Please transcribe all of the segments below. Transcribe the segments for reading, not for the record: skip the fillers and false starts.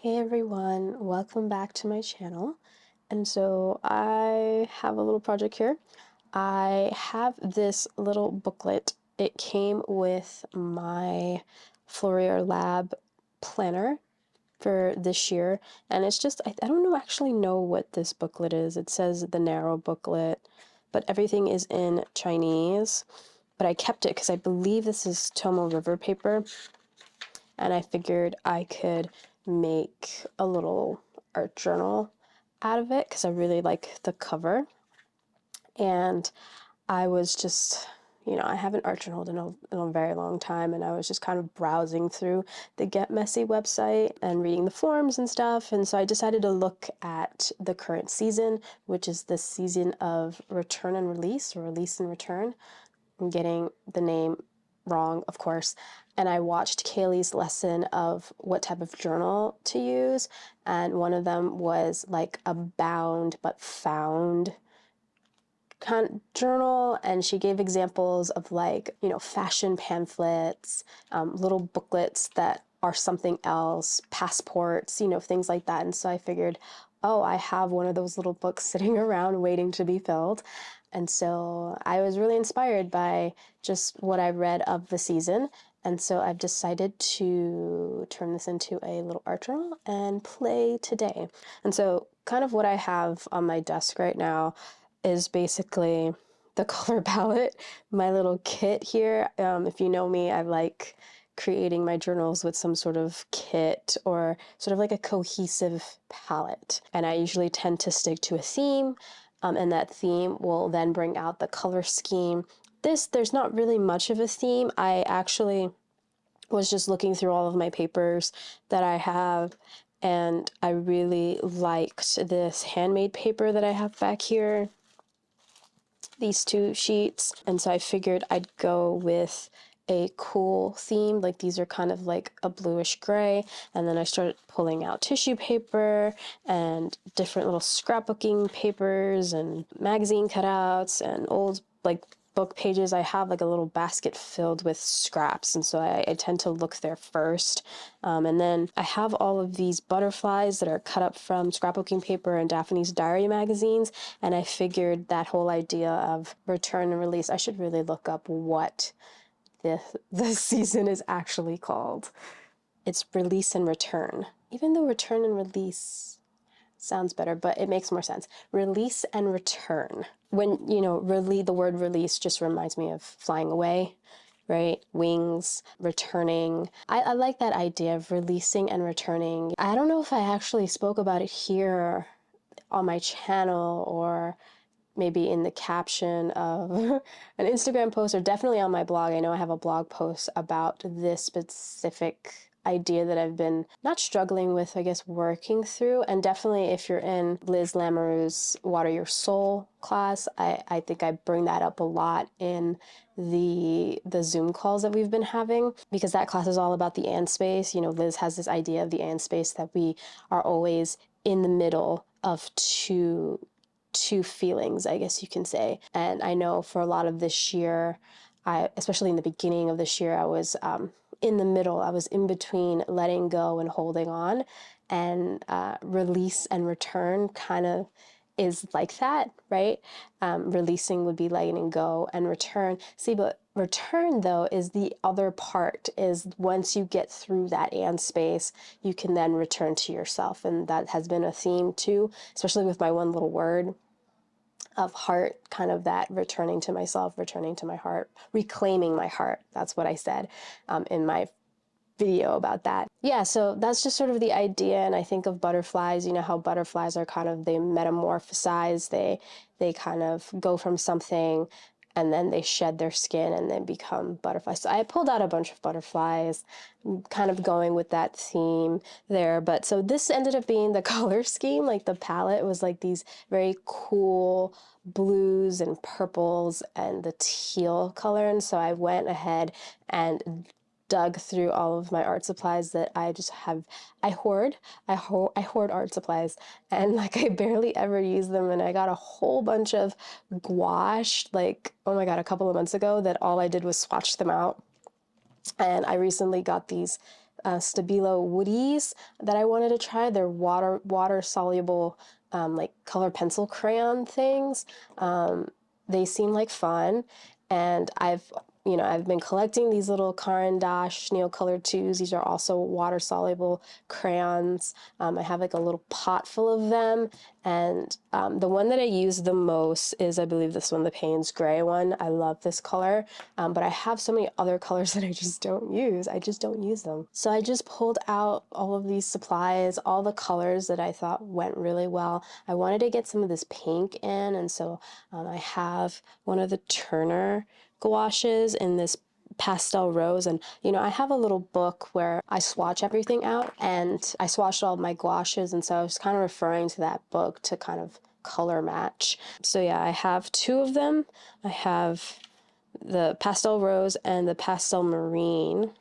Hey everyone, welcome back to my channel. And so I have a little project here. I have this little booklet. It came with my Flourier Lab planner for this year, and it's just, I don't know actually know what this booklet is. It says the narrow booklet, but everything is in Chinese. But I kept it because I believe this is Tomo River paper, and I figured I could make a little art journal out of it because I really like the cover. And I was just, I haven't art journaled in a very long time, and I was just kind of browsing through the Get Messy website and reading the forums and stuff, and so I decided to look at the current season, which is the season of return and release, or release and return. I'm getting the name wrong, of course. And I watched Kaylee's lesson of what type of journal to use, and one of them was like a bound but found kind of journal, and she gave examples of like, fashion pamphlets, little booklets that are something else, passports, things like that. And so I figured, oh, I have one of those little books sitting around waiting to be filled. And so I was really inspired by just what I read of the season. And so I've decided to turn this into a little art journal and play today. And so kind of what I have on my desk right now is basically the color palette, my little kit here. If you know me, I like creating my journals with some sort of kit or sort of like a cohesive palette. And I usually tend to stick to a theme, and that theme will then bring out the color scheme. There's not really much of a theme. I actually was just looking through all of my papers that I have, and I really liked this handmade paper that I have back here, these two sheets. And so I figured I'd go with a cool theme. Like these are kind of like a bluish gray. And then I started pulling out tissue paper and different little scrapbooking papers and magazine cutouts and old like book pages. I have like a little basket filled with scraps, and so I tend to look there first. And then I have all of these butterflies that are cut up from scrapbooking paper and Daphne's Diary magazines, and I figured that whole idea of return and release, I should really look up what this season is actually called. It's release and return. Even though return and release sounds better, but it makes more sense. Release and return. When, really the word release just reminds me of flying away, right? Wings, returning. I like that idea of releasing and returning. I don't know if I actually spoke about it here on my channel or maybe in the caption of an Instagram post, or definitely on my blog. I know I have a blog post about this specific idea that I've been not struggling with, I guess, working through. And definitely if you're in Liz Lamoureux's Water Your Soul class, I think I bring that up a lot in the Zoom calls that we've been having, because that class is all about the and space. Liz has this idea of the and space, that we are always in the middle of two feelings, I guess you can say. And I know for a lot of this year, especially in the beginning of this year, I was in the middle. I was in between letting go and holding on, and release and return kind of is like that, right? Releasing would be letting go, and return. See, but return though is the other part, is once you get through that and space, you can then return to yourself. And that has been a theme too, especially with my one little word of heart, kind of that returning to myself, returning to my heart, reclaiming my heart. That's what I said in my video about that. Yeah, so that's just sort of the idea. And I think of butterflies, how butterflies are kind of, they metamorphosize, they kind of go from something and then they shed their skin and then become butterflies. So I pulled out a bunch of butterflies, kind of going with that theme there. But so this ended up being the color scheme. Like the palette was like these very cool blues and purples and the teal color. And so I went ahead and dug through all of my art supplies that I just have. I hoard art supplies, and like I barely ever use them. And I got a whole bunch of gouache, like, oh my God, a couple of months ago, that all I did was swatch them out. And I recently got these Stabilo Woodies that I wanted to try. They're water soluble like color pencil crayon things. They seem like fun, and I've been collecting these little Caran d'Ache Neocolor Color 2s. These are also water soluble crayons. I have like a little pot full of them, and the one that I use the most is, I believe, this one, the Payne's Gray one. I love this color, but I have so many other colors that I just don't use. I just don't use them. So I just pulled out all of these supplies, all the colors that I thought went really well. I wanted to get some of this pink in, and so I have one of the Turner gouaches in this pastel rose, and I have a little book where I swatch everything out, and I swatched all my gouaches, and so I was kind of referring to that book to kind of color match. So yeah, I have two of them. I have the pastel rose and the pastel marine,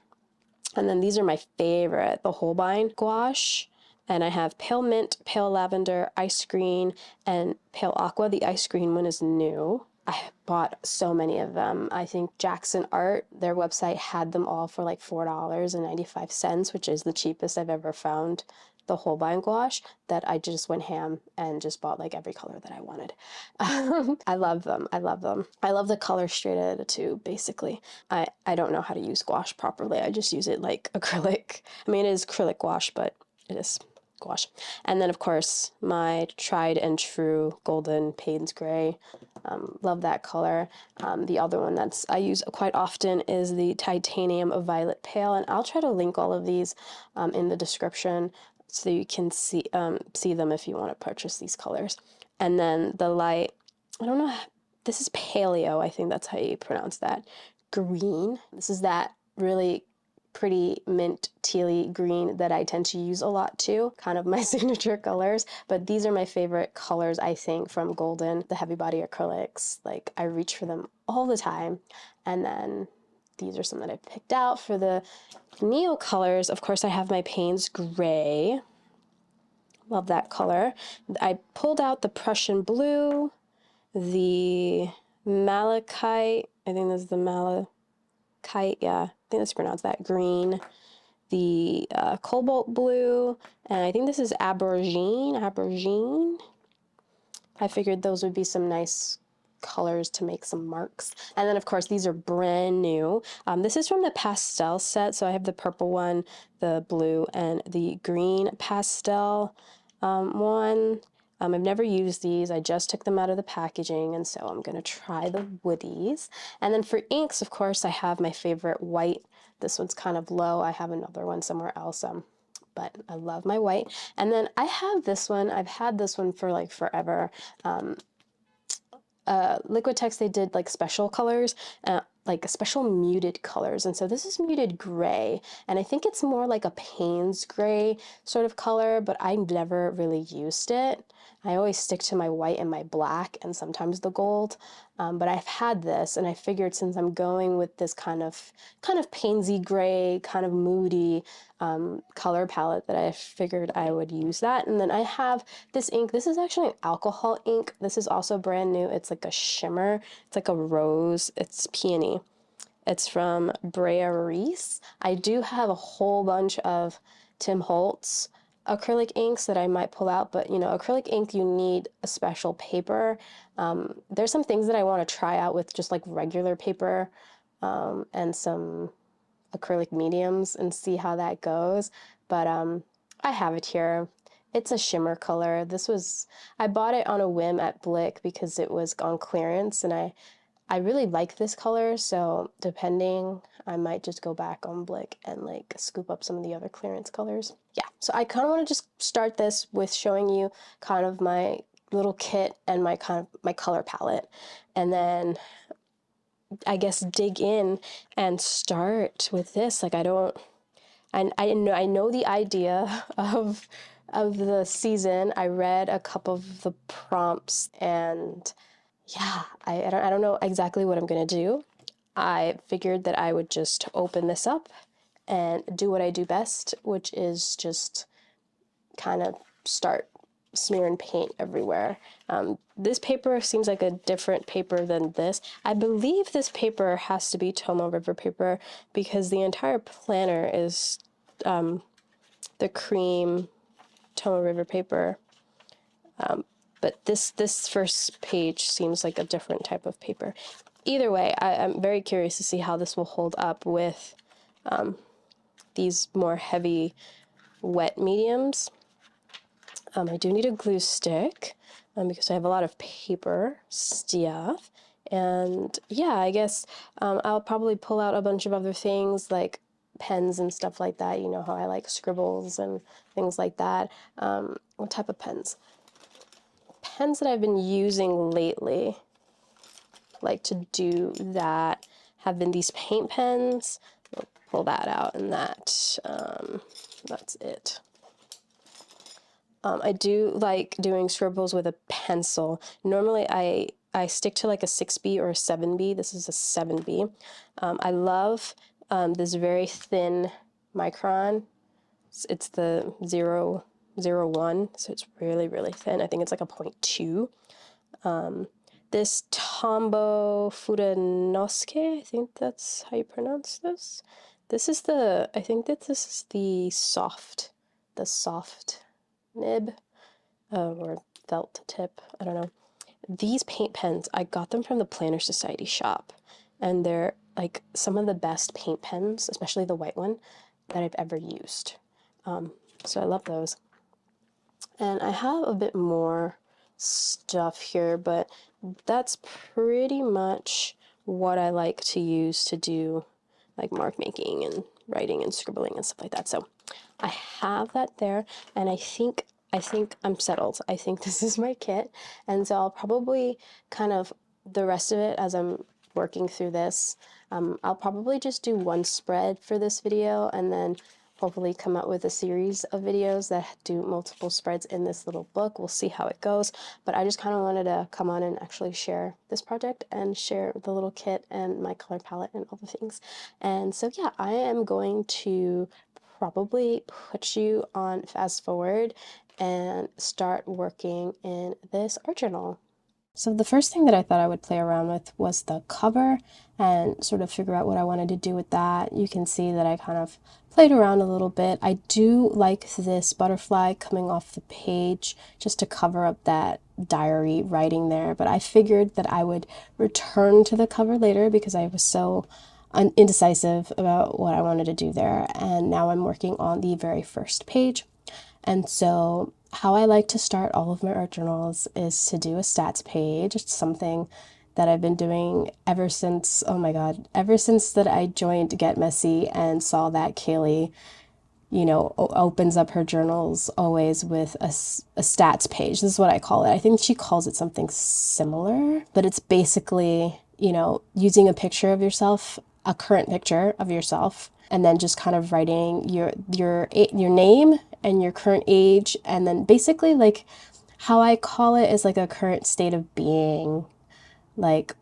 and then these are my favorite, the Holbein gouache. And I have pale mint, pale lavender, ice green, and pale aqua. The ice green one is new. I bought so many of them. I think Jackson Art, their website, had them all for like $4.95, which is the cheapest I've ever found the Holbein gouache, that I just went ham and just bought like every color that I wanted. I love them. I love them. I love the color straight out of the tube, basically. I don't know how to use gouache properly. I just use it like acrylic. I mean, it is acrylic gouache, but it is gouache. And then, of course, my tried and true golden Payne's Gray. Love that color. The other one that's I use quite often is the Titanium Violet Pale, and I'll try to link all of these in the description so you can see them if you want to purchase these colors. And then the light, I don't know, this is Paleo, I think that's how you pronounce that, green. This is that really pretty mint tealy green that I tend to use a lot too, kind of my signature colors. But these are my favorite colors, I think, from Golden, the heavy body acrylics. Like, I reach for them all the time. And then these are some that I picked out for the Neo colors. Of course, I have my Payne's Gray. Love that color. I pulled out the Prussian blue, the malachite, I think this is the malachite, yeah, I think that's pronounced that, green, the cobalt blue, and I think this is aubergine. I figured those would be some nice colors to make some marks. And then, of course, these are brand new. This is from the pastel set, so I have the purple one, the blue, and the green pastel one. I've never used these. I just took them out of the packaging, and so I'm going to try the woodies. And then for inks, of course, I have my favorite white. This one's kind of low. I have another one somewhere else, but I love my white. And then I have this one. I've had this one for like forever. Liquitex, they did like special colors, like special muted colors, and so this is muted gray, and I think it's more like a Payne's Gray sort of color, but I never really used it. I always stick to my white and my black and sometimes the gold, but I've had this, and I figured since I'm going with this kind of Paynesy gray, kind of moody color palette, that I figured I would use that. And then I have this ink. This is actually an alcohol ink. This is also brand new. It's like a shimmer. It's like a rose. It's peony. It's from Brea Reese. I do have a whole bunch of Tim Holtz acrylic inks that I might pull out, but acrylic ink, you need a special paper. There's some things that I want to try out with just like regular paper and some acrylic mediums and see how that goes. But I have it here. It's a shimmer color. I bought it on a whim at Blick because it was on clearance, and I really like this color, so depending, I might just go back on Blick and like scoop up some of the other clearance colors. Yeah, so I kind of want to just start this with showing you kind of my little kit and my color palette, and then I guess dig in and start with this. Like, I know the idea of the season. I read a couple of the prompts, and yeah, I don't know exactly what I'm gonna do. I figured that I would just open this up and do what I do best, which is just kind of start smearing paint everywhere. This paper seems like a different paper than this. I believe this paper has to be Tomoe River paper because the entire planner is the cream Tomoe River paper. But this first page seems like a different type of paper. Either way, I'm very curious to see how this will hold up with these more heavy wet mediums. I do need a glue stick because I have a lot of paper stuff. And yeah, I guess I'll probably pull out a bunch of other things like pens and stuff like that. You know how I like scribbles and things like that. What type of pens? Pens that I've been using lately, like to do that, have been these paint pens. I'll pull that out, and that's it. I do like doing scribbles with a pencil. Normally I stick to like a 6B or a 7B. This is a 7B. I love this very thin micron. It's the 001, so it's really, really thin. I think it's like a 0.2. This Tombow Fudenosuke, I think that's how you pronounce this. I think that this is the soft nib, or felt tip, I don't know. These paint pens, I got them from the Planner Society shop, and they're like some of the best paint pens, especially the white one, that I've ever used. So I love those. And I have a bit more stuff here, but that's pretty much what I like to use to do like mark making and writing and scribbling and stuff like that. So I have that there, and I think I'm settled. I think this is my kit, and so I'll probably kind of the rest of it as I'm working through this. I'll probably just do one spread for this video, and then hopefully come out with a series of videos that do multiple spreads in this little book. We'll see how it goes, but I just kind of wanted to come on and actually share this project and share the little kit and my color palette and all the things. And so yeah, I am going to probably put you on fast forward and start working in this art journal. So the first thing that I thought I would play around with was the cover and sort of figure out what I wanted to do with that. You can see that I kind of played around a little bit. I do like this butterfly coming off the page just to cover up that diary writing there, but I figured that I would return to the cover later because I was so indecisive about what I wanted to do there, and now I'm working on the very first page. And so how I like to start all of my art journals is to do a stats page. It's something that I've been doing ever since, oh my God, ever since that I joined Get Messy and saw that Kaylee, you know, opens up her journals always with a stats page. This is what I call it. I think she calls it something similar, but it's basically, you know, using a picture of yourself, a current picture of yourself, and then just kind of writing your name and your current age, and then basically like how I call it is like a current state of being, like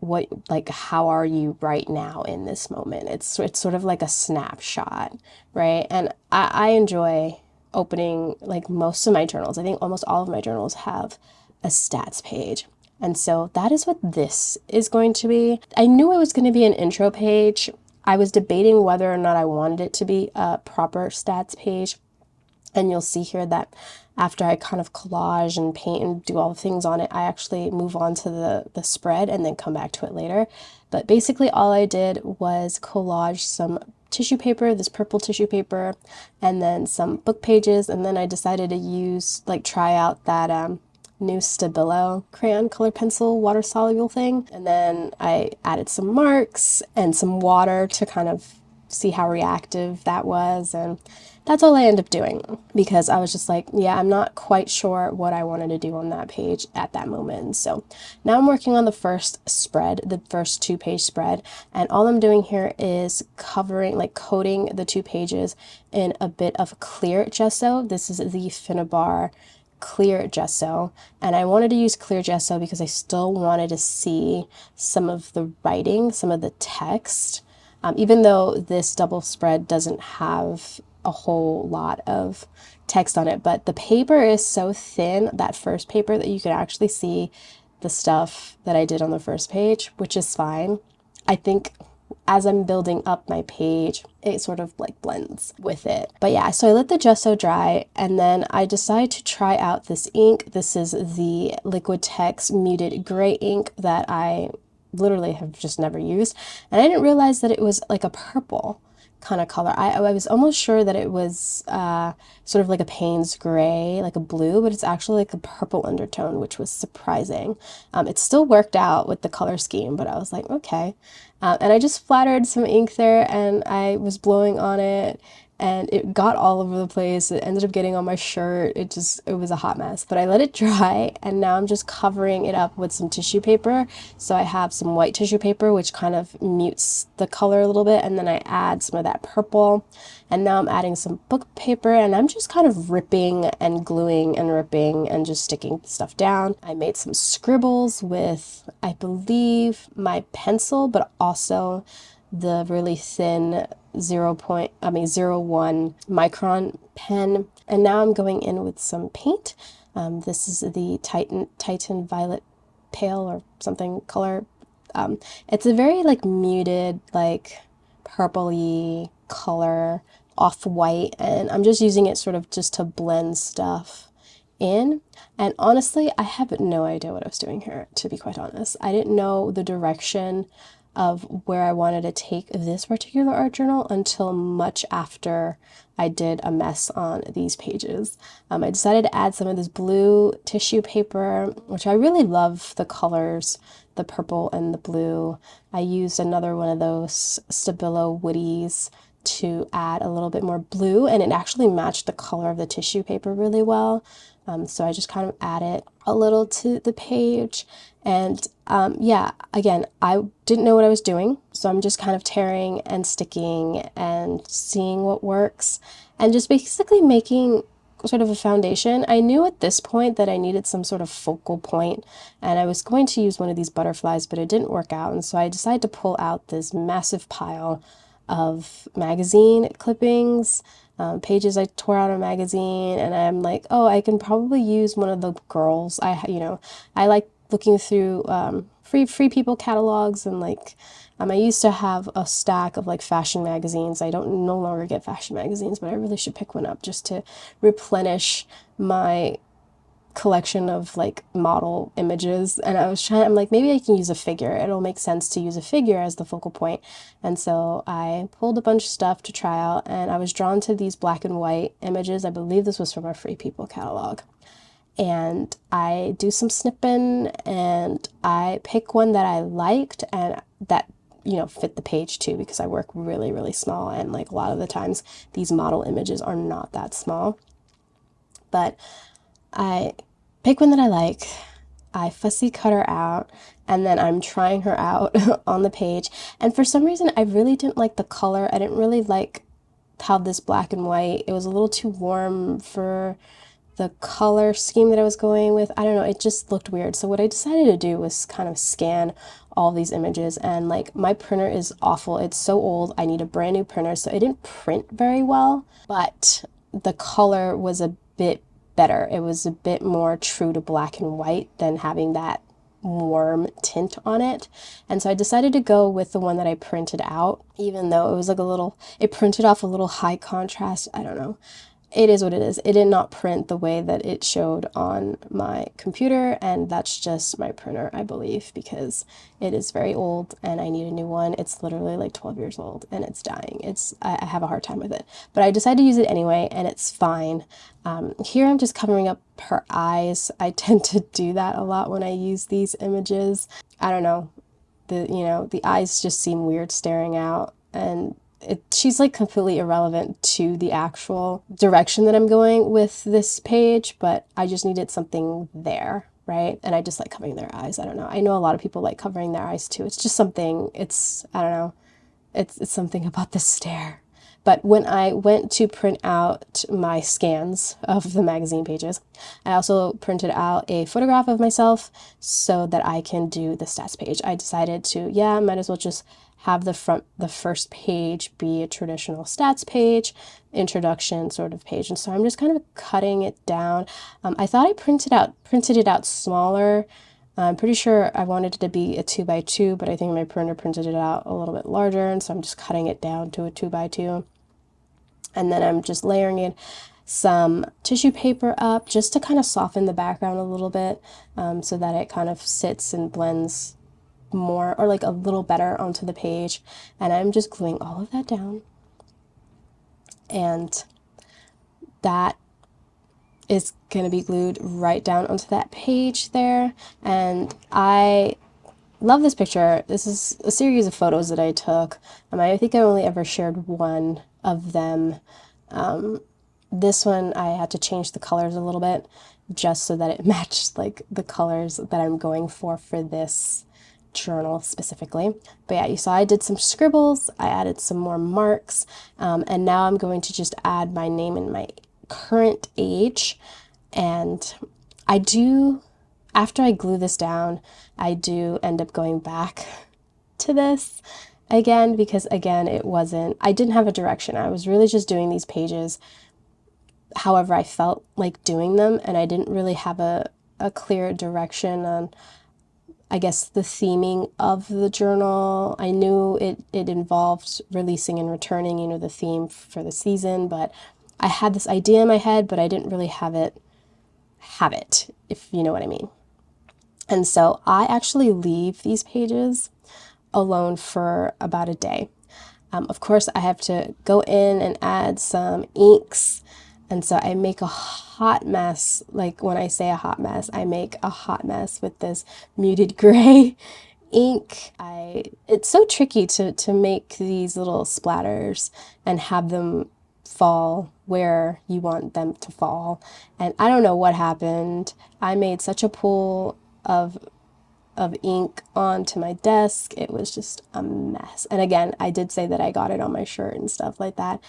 how are you right now in this moment. It's sort of like a snapshot, right? And I enjoy opening like most of my journals. I think almost all of my journals have a stats page. And so that is what this is going to be. I knew it was going to be an intro page. I was debating whether or not I wanted it to be a proper stats page. And you'll see here that after I kind of collage and paint and do all the things on it, I actually move on to the spread and then come back to it later. But basically all I did was collage some tissue paper, this purple tissue paper, and then some book pages. And then I decided to use, like, try out that new Stabilo crayon color pencil water soluble thing. And then I added some marks and some water to kind of see how reactive that was, and that's all I ended up doing because I was just like, yeah, I'm not quite sure what I wanted to do on that page at that moment. So now I'm working on the first spread, the first 2-page spread, and all I'm doing here is coating the 2 pages in a bit of clear gesso. This is the Finnabar clear gesso, and I wanted to use clear gesso because I still wanted to see some of the writing, some of the text. Even though this double spread doesn't have a whole lot of text on it, but the paper is so thin, that first paper, that you could actually see the stuff that I did on the first page, which is fine. I think as I'm building up my page, it sort of like blends with it. But yeah, so I let the gesso dry, and then I decided to try out this ink. This is the Liquitex Muted Gray ink that I literally have just never used. And I didn't realize that it was like a purple kind of color. I was almost sure that it was sort of like a Payne's gray, like a blue, but it's actually like a purple undertone, which was surprising. It still worked out with the color scheme, but I was like, okay. And I just splattered some ink there, and I was blowing on it, and it got all over the place. It ended up getting on my shirt. It was a hot mess, but I let it dry, and now I'm just covering it up with some tissue paper. So I have some white tissue paper, which kind of mutes the color a little bit, and then I add some of that purple, and now I'm adding some book paper, and I'm just kind of ripping and gluing and ripping and just sticking stuff down. I made some scribbles with, I believe, my pencil, but also the really thin 0.01 micron pen. And now I'm going in with some paint. This is the Titan Violet Pale or something color. It's a very like muted, like purpley color, off-white, and I'm just using it sort of just to blend stuff in. And honestly, I have no idea what I was doing here, to be quite honest. I didn't know the direction of where I wanted to take this particular art journal until much after I did a mess on these pages. I decided to add some of this blue tissue paper, which I really love the colors, the purple and the blue. I used another one of those Stabilo Woodies to add a little bit more blue, and it actually matched the color of the tissue paper really well. So I just kind of added a little to the page. And yeah, again, I didn't know what I was doing, so I'm just kind of tearing and sticking and seeing what works, and just basically making sort of a foundation. I knew at this point that I needed some sort of focal point, and I was going to use one of these butterflies, but it didn't work out, and so I decided to pull out this massive pile of magazine clippings, pages I tore out of a magazine, and I'm like, oh, I can probably use one of the girls. I like looking through free people catalogs, and like I used to have a stack of like fashion magazines. I don't no longer get fashion magazines, but I really should pick one up just to replenish my collection of like model images. And I'm like, maybe I can use a figure. It'll make sense to use a figure as the focal point. And so I pulled a bunch of stuff to try out, and I was drawn to these black and white images. I believe this was from our Free People catalog. And I do some snipping, and I pick one that I liked and that, you know, fit the page too, because I work really, really small, and like a lot of the times these model images are not that small. But I pick one that I like, I fussy cut her out, and then I'm trying her out on the page. And for some reason, I really didn't like the color. I didn't really like how this black and white, it was a little too warm for the color scheme that I was going with. I don't know, it just looked weird. So what I decided to do was kind of scan all these images, and like my printer is awful. It's so old. I need a brand new printer, so it didn't print very well, but the color was a bit better. It was a bit more true to black and white than having that warm tint on it. And so I decided to go with the one that I printed out, even though it was like it printed off a little high contrast. I don't know. It is what it is. It did not print the way that it showed on my computer, and that's just my printer, I believe, because it is very old and I need a new one. It's literally like 12 years old and it's dying. I have a hard time with it, but I decided to use it anyway, and it's fine. Here I'm just covering up her eyes. I tend to do that a lot when I use these images. I don't know, the eyes just seem weird staring out, and she's like completely irrelevant to the actual direction that I'm going with this page, but I just needed something there, right? And I just like covering their eyes. I don't know. I know a lot of people like covering their eyes too. It's just something, I don't know. It's something about the stare. But when I went to print out my scans of the magazine pages, I also printed out a photograph of myself so that I can do the stats page. I decided to, yeah, might as well just have the first page be a traditional stats page, introduction sort of page. And so I'm just kind of cutting it down. I thought I printed it out smaller, I'm pretty sure I wanted it to be a 2x2, but I think my printer printed it out a little bit larger, and so I'm just cutting it down to a 2x2. And then I'm just layering it some tissue paper up just to kind of soften the background a little bit, so that it kind of sits and blends more, or like a little better, onto the page. And I'm just gluing all of that down, and that is going to be glued right down onto that page there. And I love this picture. This is a series of photos that I took. I think I only ever shared one of them. This one I had to change the colors a little bit just so that it matched like the colors that I'm going for this journal specifically. But yeah, you saw I did some scribbles, I added some more marks, and now I'm going to just add my name and my current age. And I do, after I glue this down, I do end up going back to this again, because again, I didn't have a direction. I was really just doing these pages however I felt like doing them, and I didn't really have a clear direction on, I guess, the theming of the journal. I knew it involved releasing and returning, the theme for the season, but I had this idea in my head, but I didn't really have it, if you know what I mean. And so I actually leave these pages alone for about a day. Of course, I have to go in and add some inks, and so I make a hot mess. Like, when I say a hot mess, I make a hot mess with this muted gray ink. It's so tricky to make these little splatters and have them fall where you want them to fall. And I don't know what happened. I made such a pool of ink onto my desk. It was just a mess. And again, I did say that I got it on my shirt and stuff like that.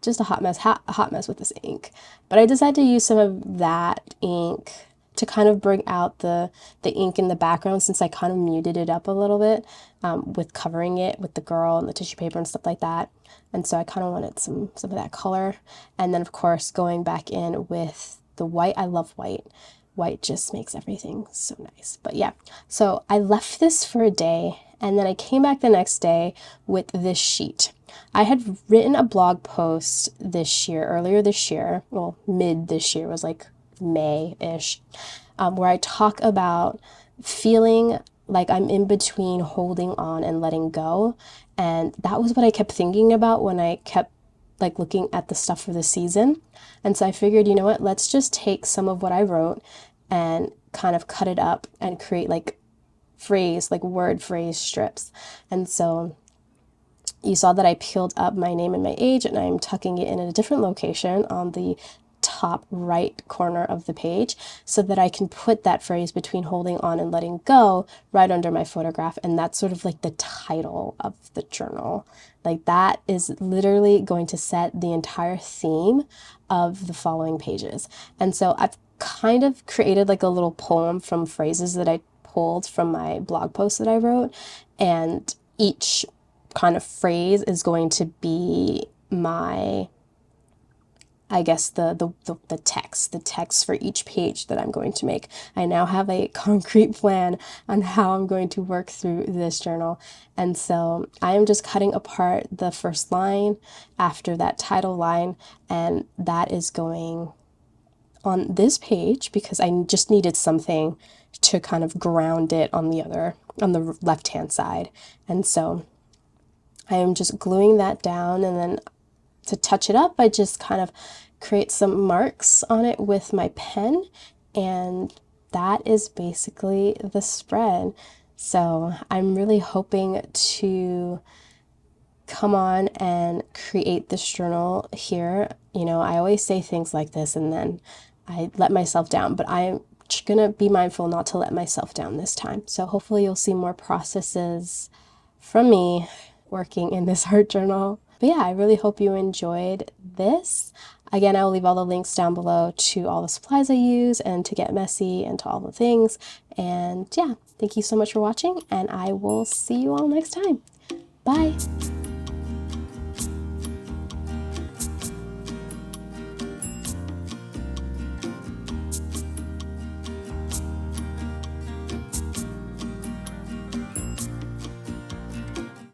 Just a hot mess with this ink. But I decided to use some of that ink to kind of bring out the ink in the background, since I kind of muted it up a little bit, with covering it with the girl and the tissue paper and stuff like that. And so I kind of wanted some of that color. And then of course going back in with the white. I love white. White just makes everything so nice. But yeah, so I left this for a day, and then I came back the next day with this sheet. I had written a blog post earlier this year, well, mid this year, was like May-ish, where I talk about feeling like I'm in between holding on and letting go. And that was what I kept thinking about when I kept like looking at the stuff for the season. And so I figured, you know what, let's just take some of what I wrote and kind of cut it up and create like word phrase strips. And so you saw that I peeled up my name and my age, and I'm tucking it in a different location on the top right corner of the page, so that I can put that phrase between holding on and letting go right under my photograph. And that's sort of like the title of the journal. Like, that is literally going to set the entire theme of the following pages. And so I've kind of created like a little poem from phrases that I pulled from my blog post that I wrote, and each kind of phrase is going to be my, I guess, the text for each page that I'm going to make. I now have a concrete plan on how I'm going to work through this journal. And so I am just cutting apart the first line after that title line, and that is going on this page because I just needed something to kind of ground it on the left-hand side. And so I am just gluing that down, and then to touch it up, I just kind of create some marks on it with my pen, and that is basically the spread. So I'm really hoping to come on and create this journal here. I always say things like this and then I let myself down, but I'm gonna be mindful not to let myself down this time. So hopefully you'll see more processes from me working in this art journal. But yeah, I really hope you enjoyed this. Again, I will leave all the links down below to all the supplies I use and to Get Messy and to all the things. And yeah, thank you so much for watching, and I will see you all next time. Bye!